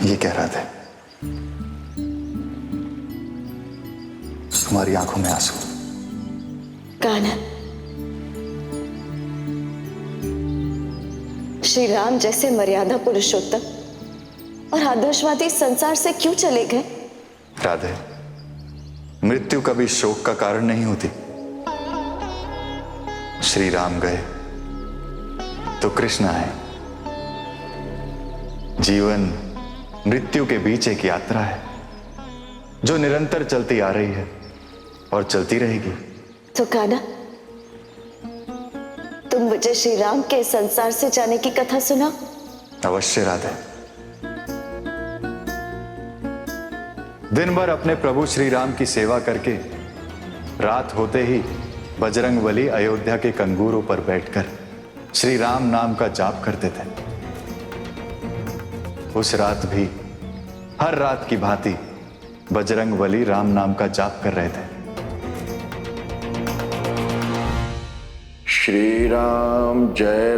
ये कह रहा था, तुम्हारी आंखों में आंसू। कान्हा, श्री राम जैसे मर्यादा पुरुषोत्तम और आदर्शवादी संसार से क्यों चले गए? राधे, मृत्यु कभी शोक का कारण नहीं होती। श्री राम गए तो कृष्ण आए। जीवन मृत्यु के बीच एक यात्रा है जो निरंतर चलती आ रही है और चलती रहेगी। तो कान्हा, तुम मुझे श्री राम के संसार से जाने की कथा सुनाओ। अवश्य राधे। दिन भर अपने प्रभु श्री राम की सेवा करके रात होते ही बजरंगबली अयोध्या के कंगूरों पर बैठकर श्री राम नाम का जाप करते थे। उस रात भी हर रात की भांति बजरंगबली राम नाम का जाप कर रहे थे। श्री राम जय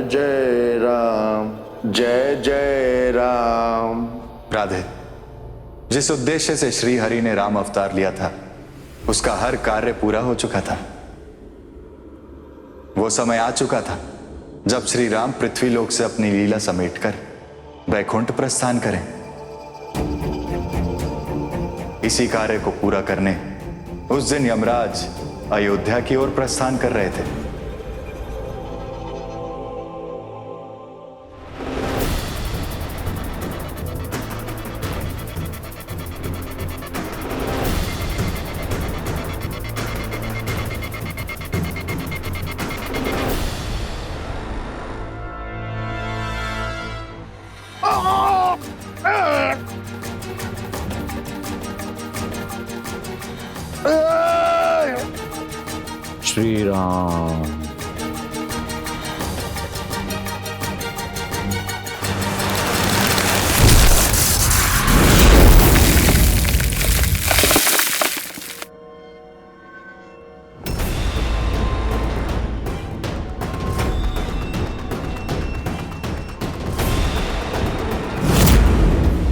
जय राम, जय जय राम। राधे, जिस उद्देश्य से श्री हरि ने राम अवतार लिया था उसका हर कार्य पूरा हो चुका था। वो समय आ चुका था जब श्री राम पृथ्वी लोक से अपनी लीला समेटकर वैकुंठ प्रस्थान करें। इसी कार्य को पूरा करने उस दिन यमराज अयोध्या की ओर प्रस्थान कर रहे थे। श्री राम।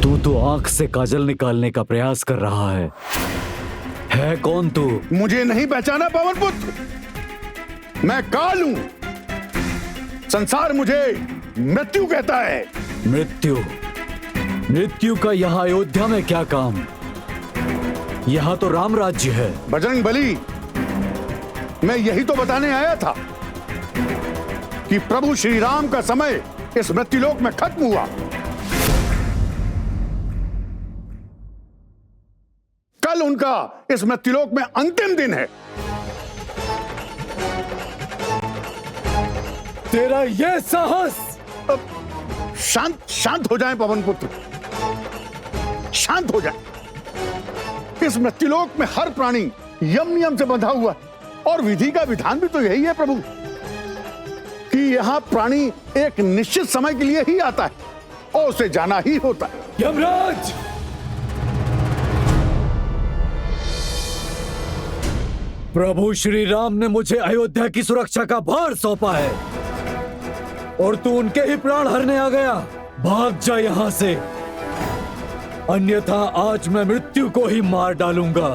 तू तो आंख से काजल निकालने का प्रयास कर रहा है कौन तू? मुझे नहीं पहचाना पवन पुत्र? मैं काल हूं। संसार मुझे मृत्यु कहता है। मृत्यु का यहाँ अयोध्या में क्या काम? यहाँ तो राम राज्य है। बजरंगबली, मैं यही तो बताने आया था कि प्रभु श्री राम का समय इस मृत्युलोक में खत्म हुआ। कल उनका इस मृत्युलोक में अंतिम दिन है। तेरा यह साहस! शांत हो जाएं पवन पुत्र, शांत हो जाएं। इस मृत्युलोक में हर प्राणी यम नियम से बंधा हुआ है और विधि का विधान भी तो यही है प्रभु कि यहां प्राणी एक निश्चित समय के लिए ही आता है और उसे जाना ही होता है। यमराज! प्रभु श्री राम ने मुझे अयोध्या की सुरक्षा का भार सौंपा है और तू उनके ही प्राण हरने आ गया। भाग जा यहां से, अन्यथा आज मैं मृत्यु को ही मार डालूंगा।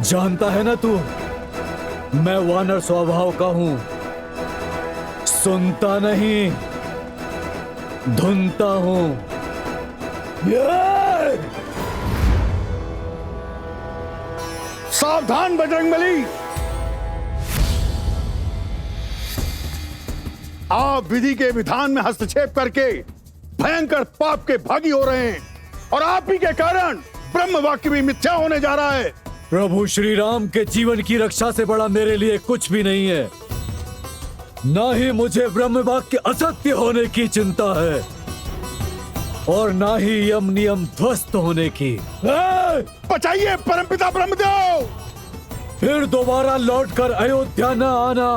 जानता है ना तू, मैं वानर स्वभाव का हूं, सुनता नहीं धुनता हूं। सावधान बजरंगबली, आप विधि के विधान में हस्तक्षेप करके भयंकर पाप के भागी हो रहे हैं और आप ही के कारण ब्रह्म वाक्य भी मिथ्या होने जा रहा है। प्रभु श्री राम के जीवन की रक्षा से बड़ा मेरे लिए कुछ भी नहीं है, ना ही मुझे ब्रह्म वाक्य असत्य होने की चिंता है। और ना ही यम नियम ध्वस्त होने की। बचाइए परमपिता ब्रह्मदेव। फिर दोबारा लौटकर अयोध्या न आना।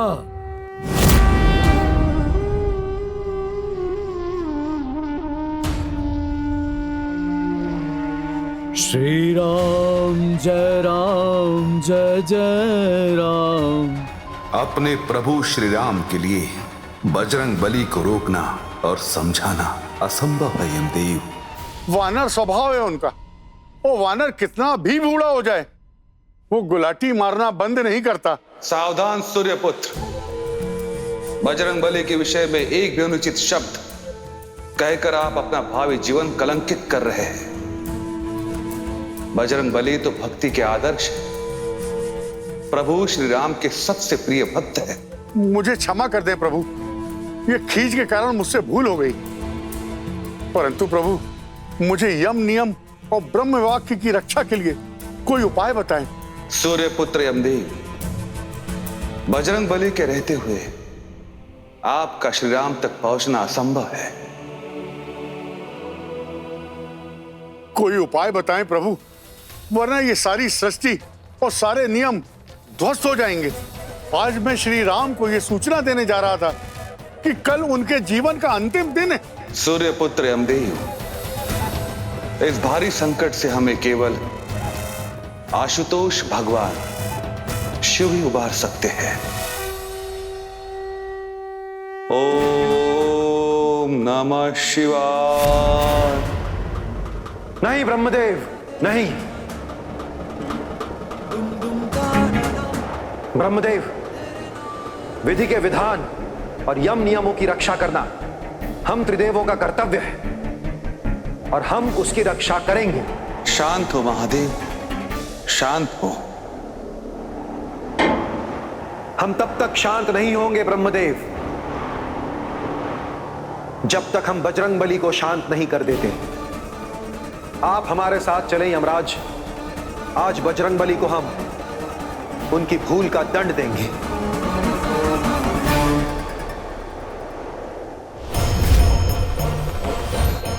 श्री राम जय जय राम। अपने प्रभु श्री राम के लिए बजरंग बली को रोकना और समझाना असंभव है यमदेव। वानर स्वभाव है उनका। वो वानर कितना भी बूढ़ा हो जाए, वो गुलाटी मारना बंद नहीं करता। सावधान सूर्यपुत्र, बजरंग बली के विषय में एक भी अनुचित शब्द कहकर आप अपना भावी जीवन कलंकित कर रहे हैं। बजरंग बली तो भक्ति के आदर्श प्रभु श्री राम के सबसे प्रिय भक्त है। मुझे क्षमा कर दे प्रभु, ये खींच के कारण मुझसे भूल हो गई। परंतु प्रभु, मुझे यम नियम और ब्रह्म वाक्य की रक्षा के लिए कोई उपाय बताएं। सूर्यपुत्र यमदेव, बजरंग बली के रहते हुए आपका श्री राम तक पहुंचना असंभव है। कोई उपाय बताएं प्रभु, वरना ये सारी सृष्टि और सारे नियम ध्वस्त हो जाएंगे। आज मैं श्री राम को ये सूचना देने जा रहा था कि कल उनके जीवन का अंतिम दिन है। सूर्यपुत्र यमदेव, इस भारी संकट से हमें केवल आशुतोष भगवान शिव ही उबार सकते हैं। ओम नमः शिवाय। नहीं ब्रह्मदेव, नहीं। ब्रह्मदेव, विधि के विधान और यम नियमों की रक्षा करना हम त्रिदेवों का कर्तव्य है और हम उसकी रक्षा करेंगे। शांत हो महादेव, शांत हो। हम तब तक शांत नहीं होंगे ब्रह्मदेव जब तक हम बजरंग बली को शांत नहीं कर देते। आप हमारे साथ चलें यमराज। आज बजरंग बली को हम उनकी भूल का दंड देंगे।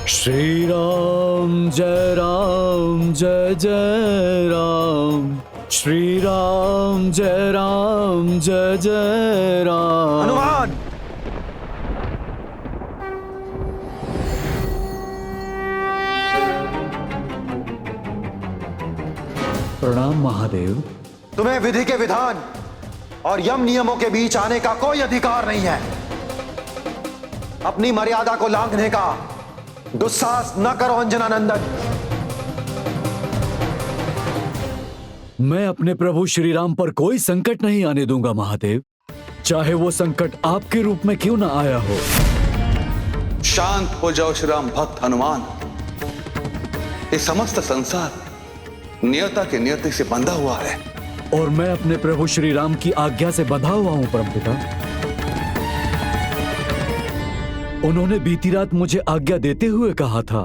श्री राम जय जय राम। श्री राम जय राम। हनुमान, प्रणाम महादेव। तुम्हें विधि के विधान और यम नियमों के बीच आने का कोई अधिकार नहीं है। अपनी मर्यादा को लांघने का दुस्साहस न करो अंजनानंदन। मैं अपने प्रभु श्री राम पर कोई संकट नहीं आने दूंगा महादेव, चाहे वो संकट आपके रूप में क्यों ना आया हो। शांत हो जाओ श्री राम भक्त हनुमान। ये समस्त संसार नियता के नियति से बंधा हुआ है और मैं अपने प्रभु श्री राम की आज्ञा से बंधा हुआ हूं परमपिता। उन्होंने बीती रात मुझे आज्ञा देते हुए कहा था।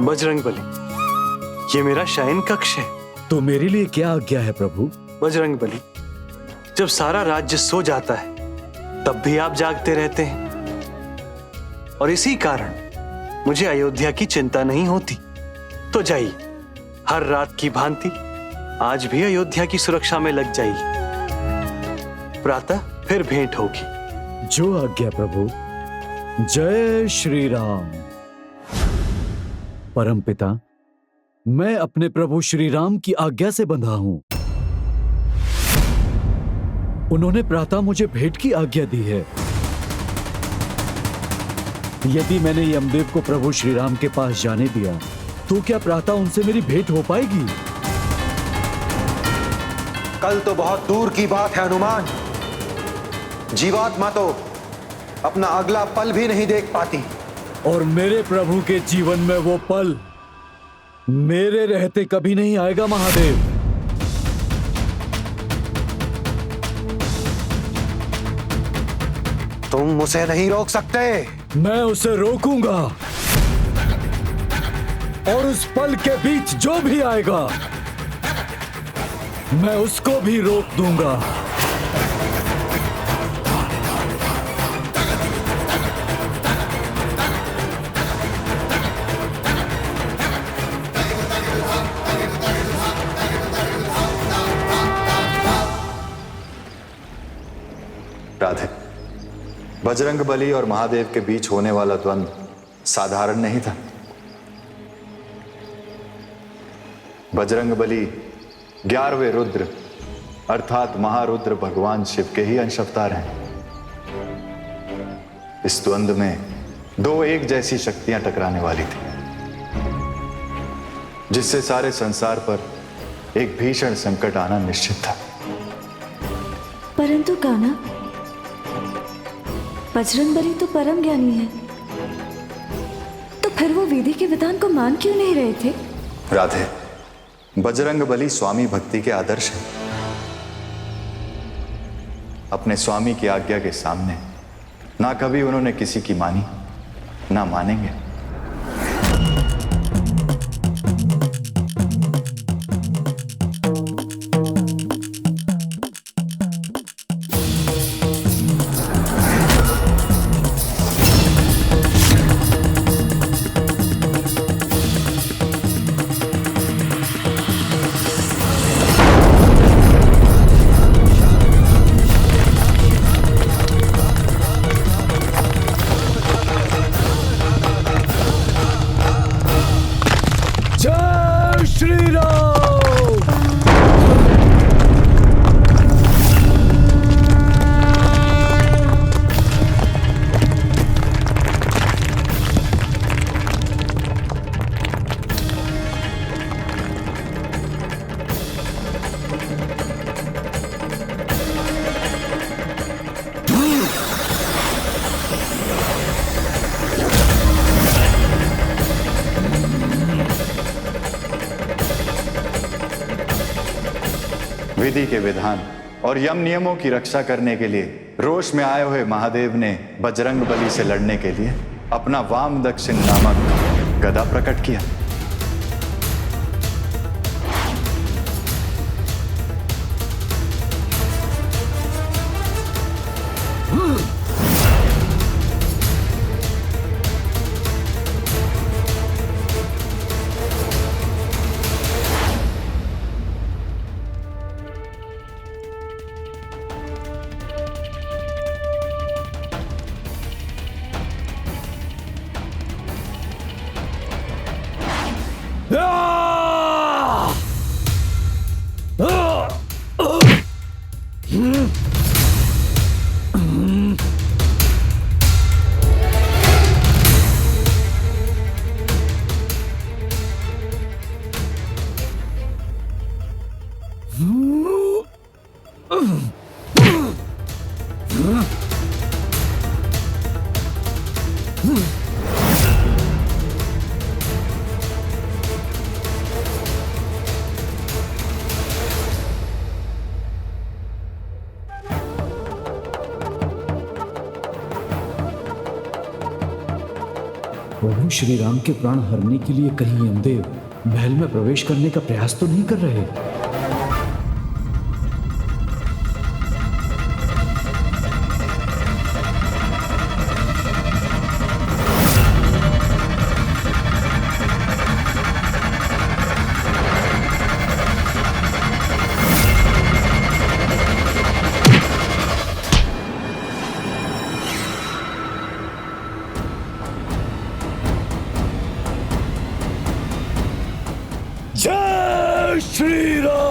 बजरंग बली, ये मेरा शयन कक्ष है। तो मेरे लिए क्या आज्ञा है प्रभु? बजरंग बली, जब सारा राज्य सो जाता है तब भी आप जागते रहते हैं और इसी कारण मुझे अयोध्या की चिंता नहीं होती। तो जाइए, हर रात की भांति आज भी अयोध्या की सुरक्षा में लग जाइए। प्रातः फिर भेंट होगी। जो आज्ञा प्रभु। जय श्री राम। परमपिता, मैं अपने प्रभु श्री राम की आज्ञा से बंधा हूं। उन्होंने प्रातः मुझे भेंट की आज्ञा दी है। यदि मैंने यमदेव को प्रभु श्री राम के पास जाने दिया तो क्या प्रातः उनसे मेरी भेंट हो पाएगी? कल तो बहुत दूर की बात है हनुमान। जीवात्मा तो अपना अगला पल भी नहीं देख पाती। और मेरे प्रभु के जीवन में वो पल मेरे रहते कभी नहीं आएगा महादेव। तुम उसे नहीं रोक सकते। मैं उसे रोकूंगा और उस पल के बीच जो भी आएगा मैं उसको भी रोक दूंगा। राधे, बजरंग बली और महादेव के बीच होने वाला द्वंद्व साधारण नहीं था। बजरंग बली 11वें रुद्र अर्थात महारुद्र भगवान शिव के ही अंश अवतार हैं। इस द्वंद्व में दो एक जैसी शक्तियां टकराने वाली थी, जिससे सारे संसार पर एक भीषण संकट आना निश्चित था। परंतु कान्हा, बजरंगबली तो परम ज्ञानी है, तो फिर वो विधि के विधान को मान क्यों नहीं रहे थे? राधे, बजरंगबली स्वामी भक्ति के आदर्श हैं। अपने स्वामी की आज्ञा के सामने ना कभी उन्होंने किसी की मानी, ना मानेंगे। जय श्री राम। विधि के विधान और यम नियमों की रक्षा करने के लिए रोष में आए हुए महादेव ने बजरंग बली से लड़ने के लिए अपना वाम दक्षिण नामक गदा प्रकट किया। प्रभु श्री राम के प्राण हरने के लिए कहीं यमदेव महल में प्रवेश करने का प्रयास तो नहीं कर रहे? जय श्री राम।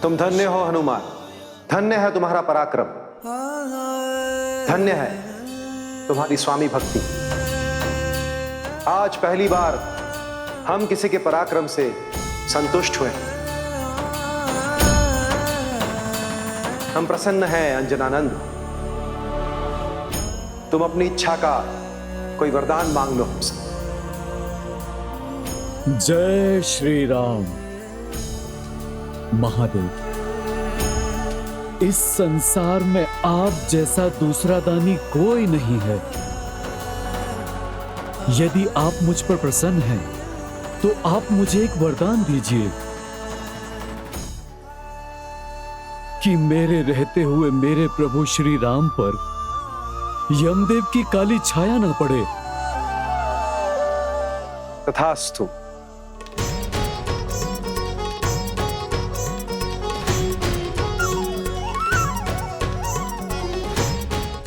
तुम धन्य हो हनुमान, धन्य है तुम्हारा पराक्रम, धन्य है तुम्हारी स्वामी भक्ति। आज पहली बार हम किसी के पराक्रम से संतुष्ट हुए। हम प्रसन्न हैं अंजनानंद। तुम अपनी इच्छा का कोई वरदान मांग लो हमसे। जय श्री राम। महादेव, इस संसार में आप जैसा दूसरा दानी कोई नहीं है। यदि आप मुझ पर प्रसन्न हैं, तो आप मुझे एक वरदान दीजिए कि मेरे रहते हुए मेरे प्रभु श्री राम पर यमदेव की काली छाया ना पड़े। तथास्तु।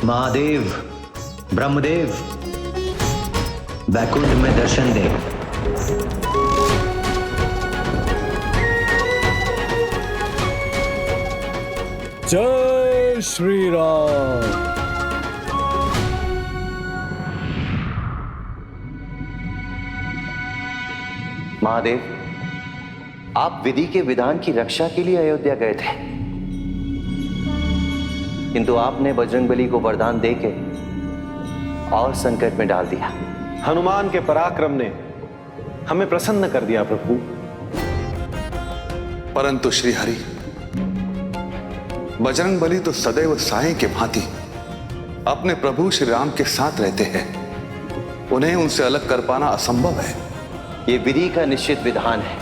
महादेव, ब्रह्मदेव, वैकुंठ में दर्शन दे। जय श्री राम। महादेव, आप विधि के विधान की रक्षा के लिए अयोध्या गए थे, किंतु आपने बजरंगबली को वरदान देके और संकट में डाल दिया। हनुमान के पराक्रम ने हमें प्रसन्न कर दिया प्रभु। परंतु श्रीहरि, बजरंगबली तो सदैव साए के भांति अपने प्रभु श्री राम के साथ रहते हैं। उन्हें उनसे अलग कर पाना असंभव है। ये विधि का निश्चित विधान है।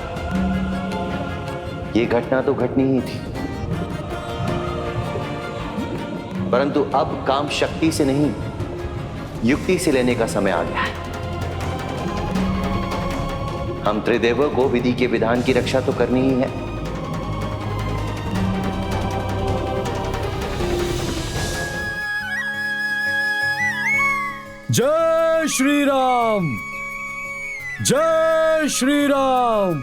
ये घटना तो घटनी ही थी, परंतु अब काम शक्ति से नहीं, युक्ति से लेने का समय आ गया है। हम त्रिदेवों को विधि के विधान की रक्षा तो करनी ही है। जय श्री राम। जय श्री राम।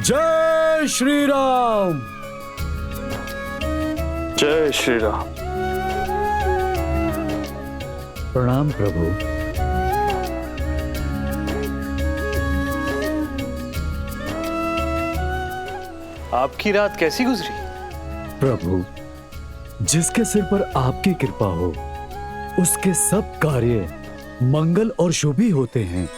जय श्री राम। जय श्री राम। प्रणाम प्रभु। आपकी रात कैसी गुजरी? प्रभु, जिसके सिर पर आपकी कृपा हो, उसके सब कार्य मंगल और शुभ ही होते हैं।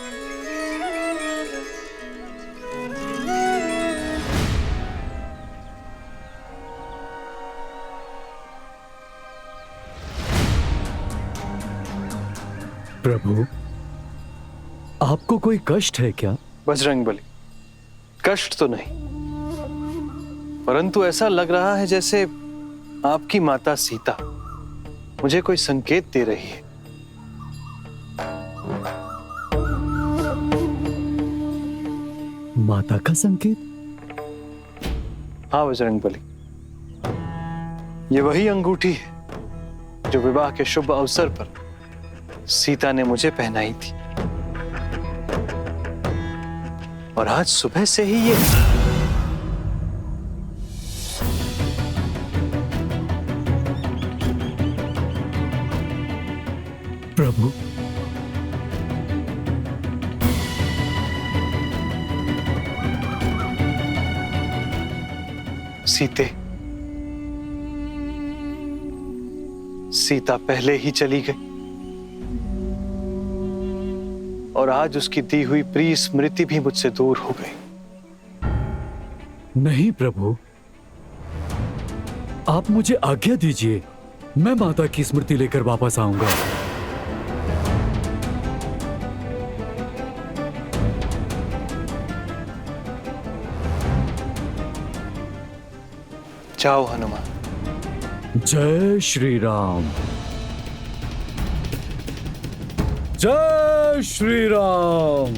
प्रभु, आपको कोई कष्ट है क्या? बजरंगबली, कष्ट तो नहीं, परंतु ऐसा लग रहा है जैसे आपकी माता सीता मुझे कोई संकेत दे रही है। माता का संकेत? हाँ बजरंगबली, ये वही अंगूठी है जो विवाह के शुभ अवसर पर सीता ने मुझे पहनाई थी, और आज सुबह से ही ये प्रभु, सीता पहले ही चली गई, और आज उसकी दी हुई प्रिय स्मृति भी मुझसे दूर हो गई। नहीं प्रभु, आप मुझे आज्ञा दीजिए, मैं माता की स्मृति लेकर वापस आऊंगा। जाओ हनुमान। जय श्री राम। जय श्री राम।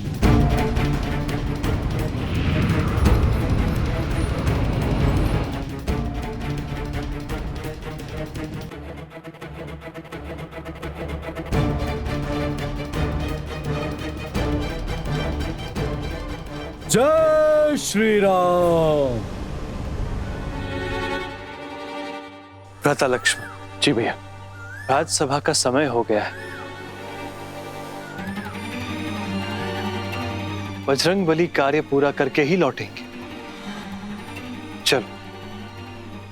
जय श्री राम। भ्राता लक्ष्मण। जी भैया। राजसभा का समय हो गया है। बजरंग बली कार्य पूरा करके ही लौटेंगे। चलो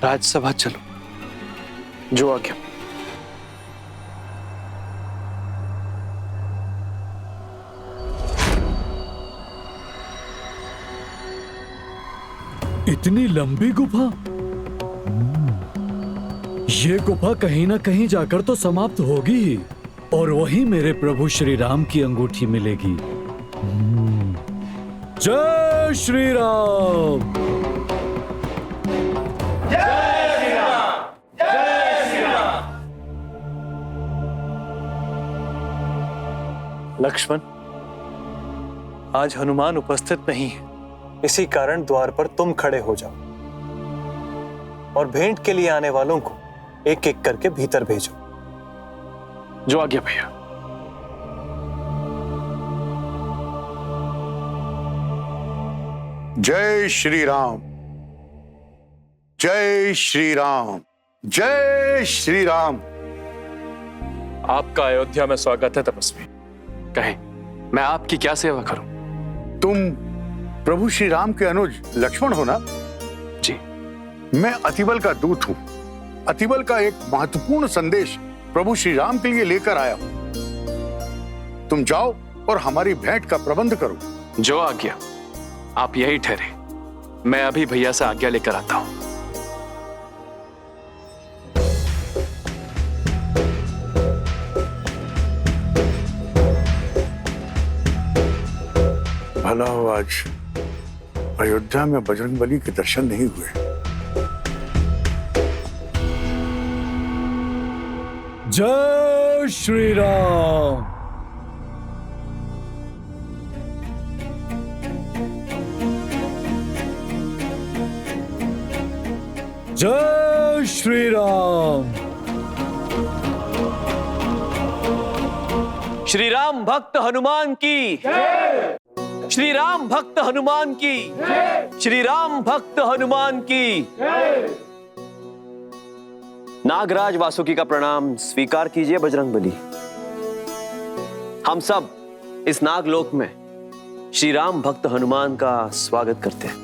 राजसभा चलो। जो आज्ञा। इतनी लंबी गुफा। ये गुफा कहीं ना कहीं जाकर तो समाप्त होगी ही, और वहीं मेरे प्रभु श्री राम की अंगूठी मिलेगी। जय श्री राम। लक्ष्मण, आज हनुमान उपस्थित नहीं है, इसी कारण द्वार पर तुम खड़े हो जाओ और भेंट के लिए आने वालों को एक एक करके भीतर भेजो। जो आज्ञा भैया। जय श्री राम, जय श्री राम, जय श्री राम। आपका अयोध्या में स्वागत है तपस्वी। कहे, मैं आपकी क्या सेवा करूं? तुम प्रभु श्री राम के अनुज लक्ष्मण हो ना? जी। मैं अतिबल का दूत हूं। अतिबल का एक महत्वपूर्ण संदेश प्रभु श्री राम के लिए लेकर आया हूं। तुम जाओ और हमारी भेंट का प्रबंध करो। जो आज्ञा। आप यही ठहरे, मैं अभी भैया से आज्ञा लेकर आता हूं। भला हो आज अयोध्या में बजरंगबली के दर्शन नहीं हुए। जय श्री राम। जय श्री राम। श्री राम भक्त हनुमान की। श्री राम भक्त हनुमान की। श्री राम भक्त हनुमान की। नागराज वासुकी का प्रणाम स्वीकार कीजिए बजरंगबली। हम सब इस नागलोक में श्री राम भक्त हनुमान का स्वागत करते हैं।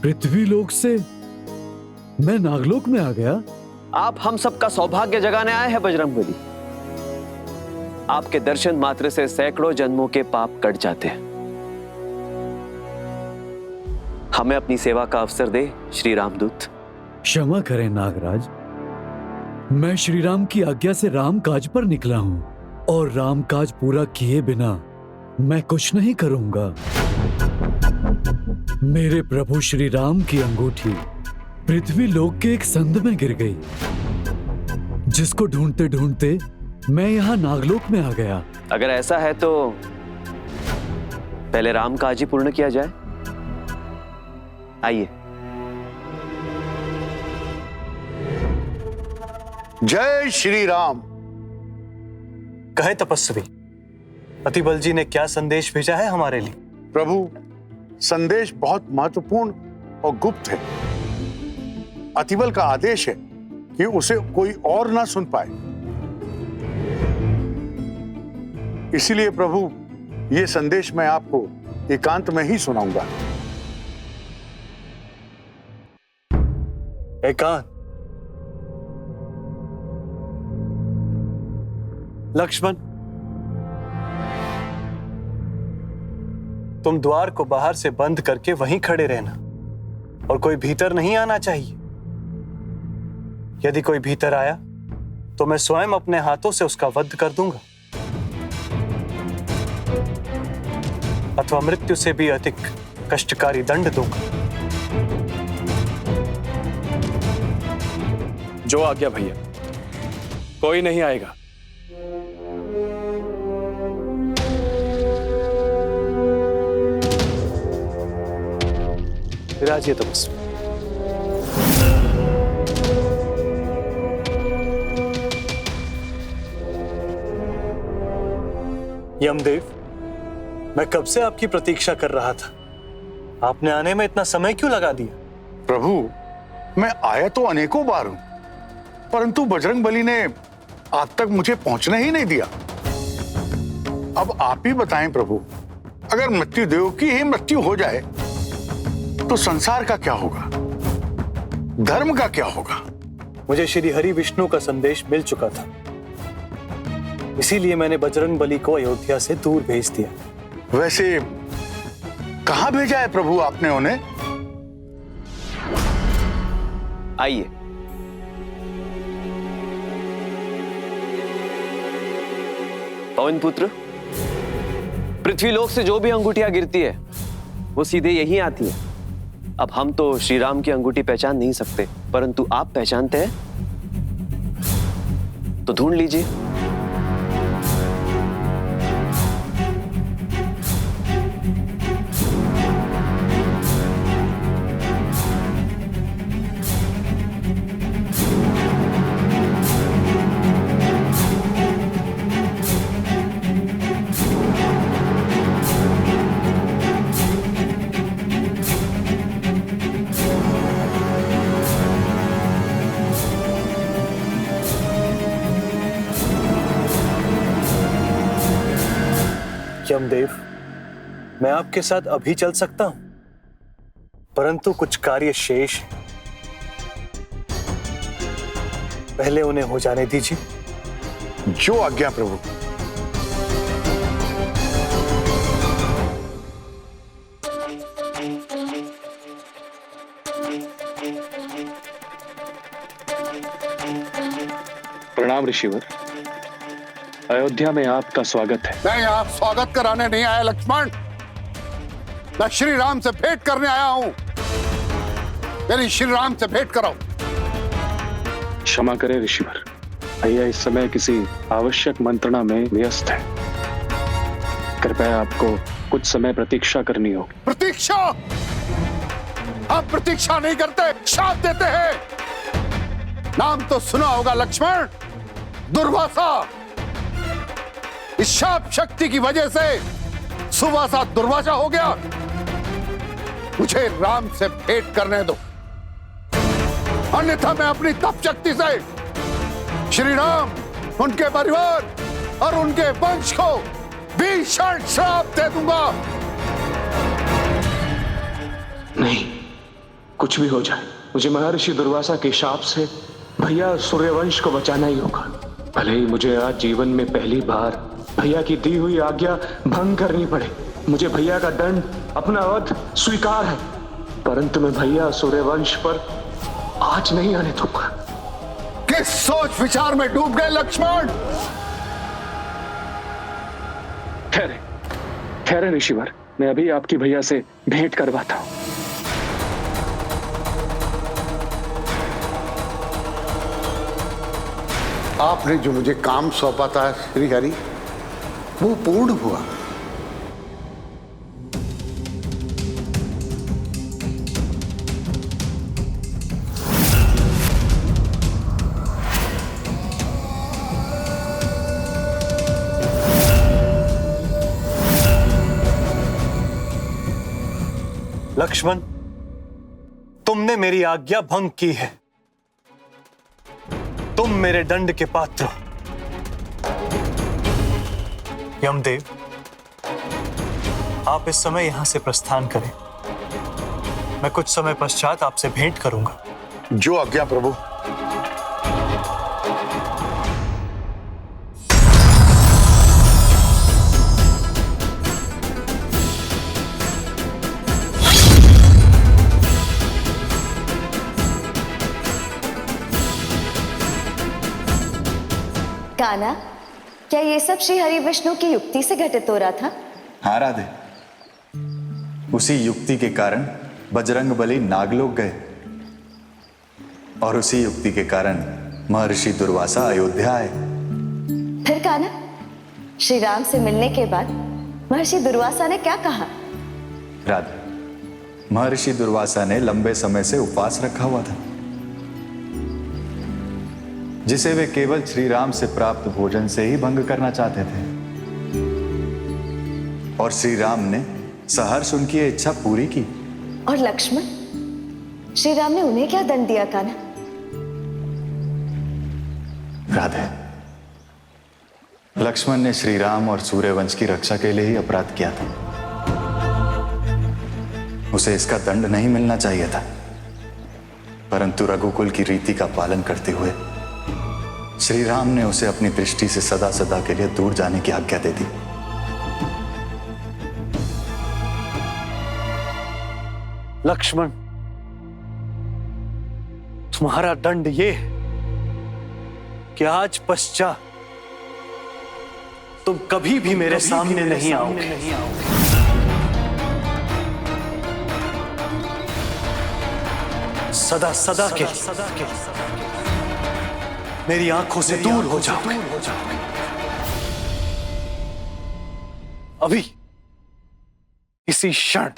पृथ्वी लोक से मैं नागलोक में आ गया। आप हम सबका सौभाग्य जगाने आए हैं बजरंगबली। आपके दर्शन मात्र से सैकड़ों जन्मों के पाप कट जाते हैं। हमें अपनी सेवा का अवसर दे श्री रामदूत। क्षमा करें नागराज, मैं श्री राम की आज्ञा से राम काज पर निकला हूं, और राम काज पूरा किए बिना मैं कुछ नहीं करूंगा। मेरे प्रभु श्री राम की अंगूठी पृथ्वी लोक के एक संद में गिर गई, जिसको ढूंढते ढूंढते मैं यहाँ नागलोक में आ गया। अगर ऐसा है तो पहले राम काज ही पूर्ण किया जाए। आइए। जय श्री राम। कहे तपस्वी, अतिबल जी ने क्या संदेश भेजा है हमारे लिए? प्रभु, संदेश बहुत महत्वपूर्ण और गुप्त है। अतिबल का आदेश है कि उसे कोई और ना सुन पाए। इसीलिए प्रभु, ये संदेश मैं आपको एकांत में ही सुनाऊंगा। एकांत? लक्ष्मण, तुम द्वार को बाहर से बंद करके वहीं खड़े रहना, और कोई भीतर नहीं आना चाहिए। यदि कोई भीतर आया तो मैं स्वयं अपने हाथों से उसका वध कर दूंगा, अथवा मृत्यु से भी अधिक कष्टकारी दंड दूंगा। जो आज्ञा भैया। कोई नहीं आएगा। विराजिए तपस्वी। यमदेव, मैं कब से आपकी प्रतीक्षा कर रहा था। आपने आने में इतना समय क्यों लगा दिया? प्रभु, मैं आया तो अनेकों बार हूं, परंतु बजरंग बली ने आज तक मुझे पहुंचने ही नहीं दिया। अब आप ही बताएं प्रभु, अगर मृत्यु देव की ही मृत्यु हो जाए तो संसार का क्या होगा, धर्म का क्या होगा? मुझे श्री हरि विष्णु का संदेश मिल चुका था, इसीलिए मैंने बजरंग बली को अयोध्या से दूर भेज दिया। वैसे कहां भेजा है प्रभु आपने उन्हें? आइए। पवन पुत्र, पृथ्वीलोक से जो भी अंगूठियां गिरती है वो सीधे यहीं आती है। अब हम तो श्री राम की अंगूठी पहचान नहीं सकते, परंतु आप पहचानते हैं तो ढूंढ लीजिए। यमदेव, मैं आपके साथ अभी चल सकता हूं, परंतु कुछ कार्य शेष है। पहले उन्हें हो जाने दीजिए। जो आज्ञा प्रभु। प्रणाम ऋषिवर, अयोध्या में आपका स्वागत है। मैं यहाँ स्वागत कराने नहीं आया लक्ष्मण, मैं श्री राम से भेंट करने आया हूँ। मेरी श्री राम से भेंट कराओ। क्षमा करें ऋषिवर, भैया इस समय किसी आवश्यक मंत्रणा में व्यस्त है। कृपया आपको कुछ समय प्रतीक्षा करनी होगी। प्रतीक्षा? हम प्रतीक्षा नहीं करते, शाप देते हैं। नाम तो सुना होगा लक्ष्मण, दुर्वासा। इस शाप शक्ति की वजह से सुवासा दुर्वासा हो गया। मुझे राम से भेंट करने दो, अन्यथा मैं अपनी तप शक्ति से श्री राम, उनके परिवार और उनके वंश को भीषण श्राप दे दूंगा। नहीं, कुछ भी हो जाए, मुझे महर्षि दुर्वासा के शाप से भैया सूर्यवंश को बचाना ही होगा। भले ही मुझे आज जीवन में पहली बार भैया की दी हुई आज्ञा भंग करनी पड़े। मुझे भैया का दंड, अपना वध स्वीकार है, परंतु मैं भैया सूर्यवंश पर आज नहीं आने दूंगा। किस सोच विचार में डूब गए लक्ष्मण? ठहरे ठहरे ऋषिवर, मैं अभी आपकी भैया से भेंट करवाता हूं। आपने जो मुझे काम सौंपा था श्री हरि, वो पूर्ण हुआ। लक्ष्मण, तुमने मेरी आज्ञा भंग की है। तुम मेरे दंड के पात्र हो। यमदेव, आप इस समय यहां से प्रस्थान करें। मैं कुछ समय पश्चात आपसे भेंट करूंगा। जो आज्ञा प्रभु। कान्हा, क्या ये सब श्री हरि विष्णु की युक्ति से घटित हो रहा था? हाँ राधे, उसी युक्ति के कारण बजरंग बली नागलोक गए और उसी युक्ति के कारण महर्षि दुर्वासा अयोध्या आए। फिर कान्हा, श्री राम से मिलने के बाद महर्षि दुर्वासा ने क्या कहा? राधे, महर्षि दुर्वासा ने लंबे समय से उपवास रखा हुआ था, जिसे वे केवल श्री राम से प्राप्त भोजन से ही भंग करना चाहते थे। और श्री राम ने सहर्ष उनकी ये इच्छा पूरी की। और लक्ष्मण, श्री राम ने उन्हें क्या दंड दिया कान्हा? राधे, लक्ष्मण ने श्री राम और सूर्यवंश की रक्षा के लिए ही अपराध किया था। उसे इसका दंड नहीं मिलना चाहिए था, परंतु रघुकुल की रीति का पालन करते हुए श्री राम ने उसे अपनी दृष्टि से सदा सदा के लिए दूर जाने की आज्ञा दे दी। लक्ष्मण, तुम्हारा दंड ये है कि आज पश्चात तुम कभी भी मेरे सामने नहीं आओगे। सदा सदा के मेरी आंखों से दूर हो जाओगे। अभी इसी क्षण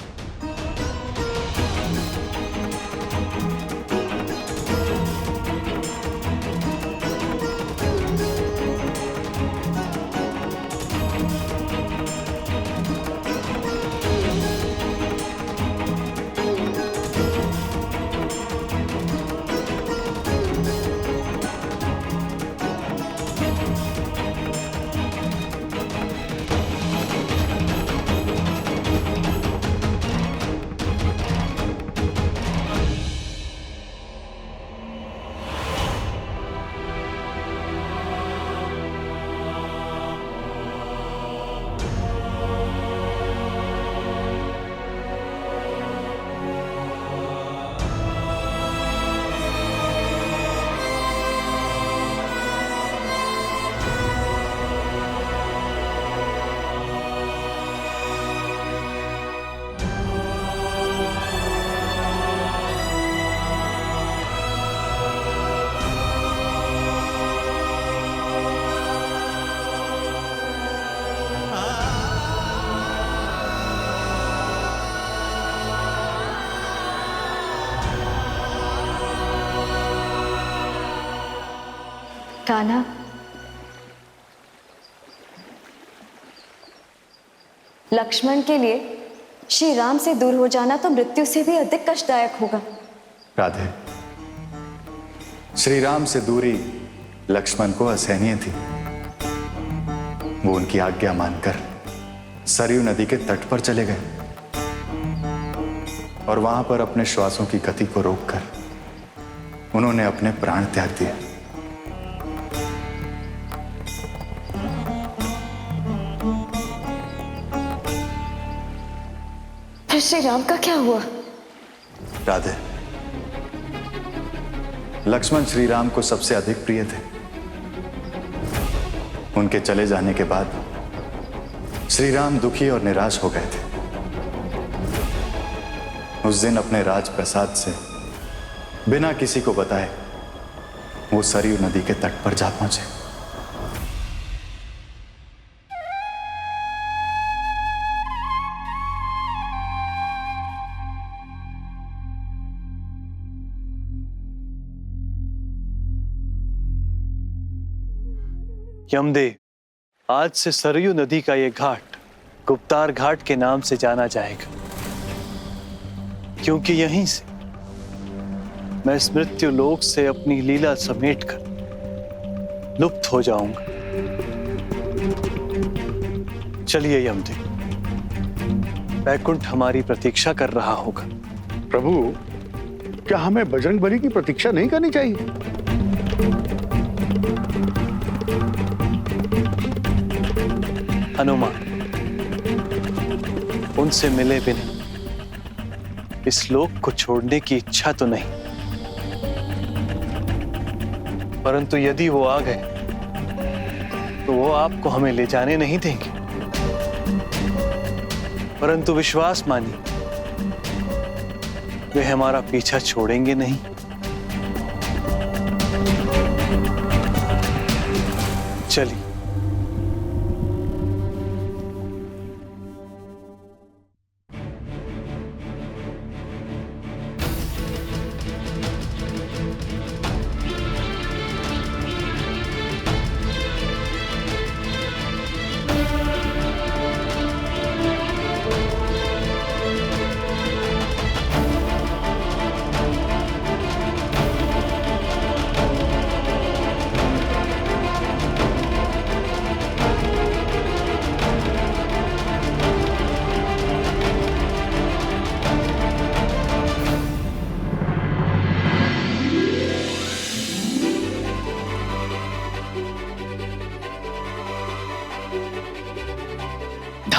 कान्हा, लक्ष्मण के लिए श्री राम से दूर हो जाना तो मृत्यु से भी अधिक कष्टदायक होगा। राधे, श्री राम से दूरी लक्ष्मण को असहनीय थी। वो उनकी आज्ञा मानकर सरयू नदी के तट पर चले गए और वहां पर अपने श्वासों की गति को रोककर उन्होंने अपने प्राण त्याग दिए। फिर श्री राम का क्या हुआ? राधे, लक्ष्मण श्री राम को सबसे अधिक प्रिय थे। उनके चले जाने के बाद श्री राम दुखी और निराश हो गए थे। उस दिन अपने राजप्रसाद से बिना किसी को बताए वो सरयू नदी के तट पर जा पहुंचे। यमदेव, आज से सरयू नदी का यह घाट गुप्तार घाट के नाम से जाना जाएगा, क्योंकि यहीं से मैं इस मृत्यु लोक से अपनी लीला समेटकर लुप्त हो जाऊंगा। चलिए यमदेव, वैकुंठ हमारी प्रतीक्षा कर रहा होगा। प्रभु, क्या हमें बजरंगबली की प्रतीक्षा नहीं करनी चाहिए? हनुमान, उनसे मिले बिना इस लोक को छोड़ने की इच्छा तो नहीं, परंतु यदि वो आ गए तो वो आपको हमें ले जाने नहीं देंगे। परंतु विश्वास मानिए, वे हमारा पीछा छोड़ेंगे नहीं। चलिए।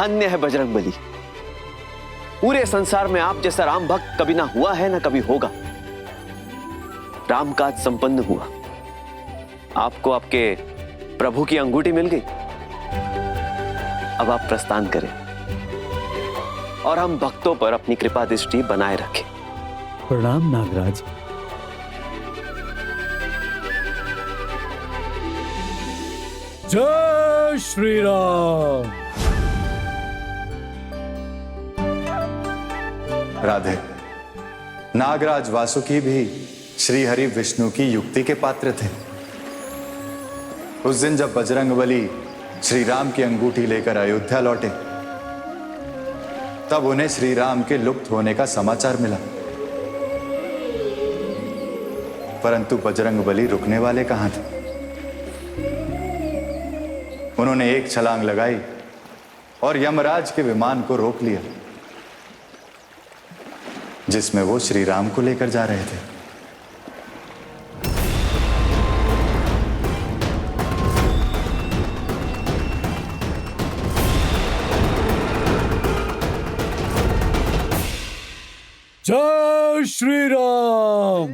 धन्य है बजरंगबली। पूरे संसार में आप जैसा राम भक्त कभी ना हुआ है ना कभी होगा। राम काज संपन्न हुआ, आपको आपके प्रभु की अंगूठी मिल गई। अब आप प्रस्थान करें और हम भक्तों पर अपनी कृपा दृष्टि बनाए रखें। प्रणाम नागराज। जय श्री राम। राधे, नागराज वासुकी भी श्री हरि विष्णु की युक्ति के पात्र थे। उस दिन जब बजरंगबली श्री राम की अंगूठी लेकर अयोध्या लौटे, तब उन्हें श्री राम के लुप्त होने का समाचार मिला। परंतु बजरंगबली रुकने वाले कहां थे। उन्होंने एक छलांग लगाई और यमराज के विमान को रोक लिया, जिसमें वो श्री राम को लेकर जा रहे थे। जय श्री राम।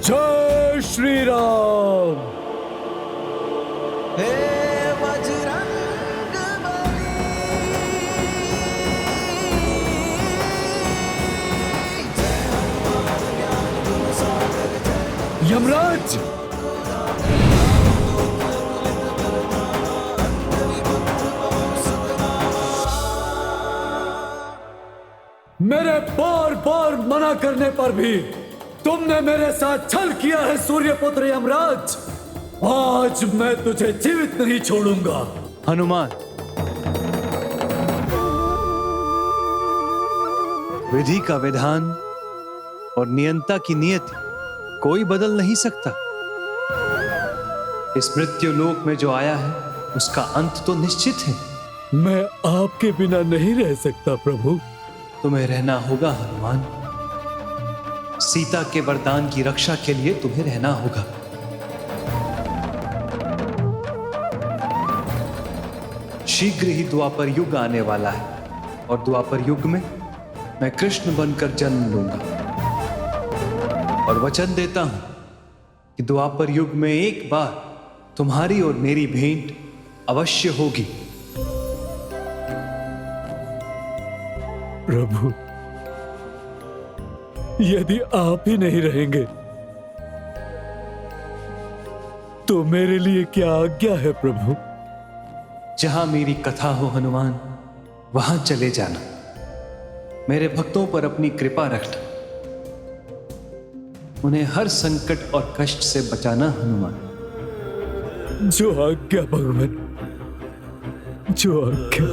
जय श्री राम। यमराज, मेरे बार बार मना करने पर भी तुमने मेरे साथ छल किया है सूर्यपुत्र यमराज। आज मैं तुझे जीवित नहीं छोड़ूंगा। हनुमान, विधि का विधान और नियंता की नियति कोई बदल नहीं सकता। इस मृत्यु लोक में जो आया है उसका अंत तो निश्चित है। मैं आपके बिना नहीं रह सकता प्रभु। तुम्हें रहना होगा हनुमान। सीता के वरदान की रक्षा के लिए तुम्हें रहना होगा। शीघ्र ही द्वापर युग आने वाला है और द्वापर युग में मैं कृष्ण बनकर जन्म लूंगा और वचन देता हूं कि द्वापर युग में एक बार तुम्हारी और मेरी भेंट अवश्य होगी। प्रभु, यदि आप ही नहीं रहेंगे तो मेरे लिए क्या आज्ञा है प्रभु? जहां मेरी कथा हो हनुमान, वहां चले जाना। मेरे भक्तों पर अपनी कृपा रखना, उन्हें हर संकट और कष्ट से बचाना हनुमान। जो आज्ञा भगवान, जो आज्ञा।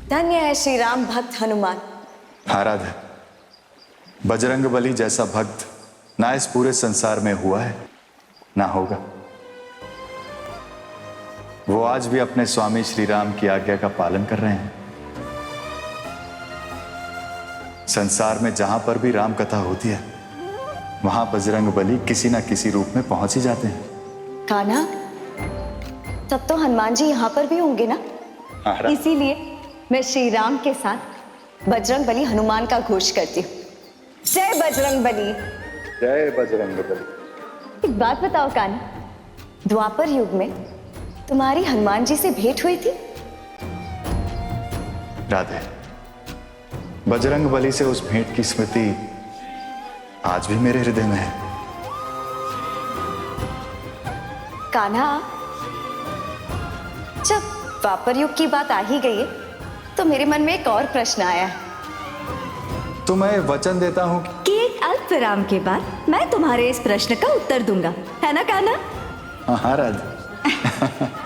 धन्य है श्री राम भक्त हनुमान। राधे, बजरंगबली जैसा भक्त ना इस पूरे संसार में हुआ है ना होगा। वो आज भी अपने स्वामी श्री राम की आज्ञा का पालन कर रहे हैं। संसार में जहां पर भी राम कथा होती है, वहां बजरंगबली किसी ना किसी रूप में पहुंच ही जाते हैं। कान्हा, तब तो हनुमान जी यहाँ पर भी होंगे ना? इसीलिए मैं श्री राम के साथ बजरंगबली हनुमान का घोष करती हूँ। जय बजरंगबली। जय बजरंगबली। एक बात बताओ कान्हा, द्वापर युग में तुम्हारी हनुमान जी से भेंट हुई थी? राधे, बजरंग बली से उस भेंट की स्मृति आज भी मेरे हृदय में है। कान्हा, जब द्वापर युग की बात आ ही गई है तो मेरे मन में एक और प्रश्न आया है। तो मैं वचन देता हूं कि एक अल्प विराम के बाद मैं तुम्हारे इस प्रश्न का उत्तर दूंगा, है ना कान्हा? हाँ राधे।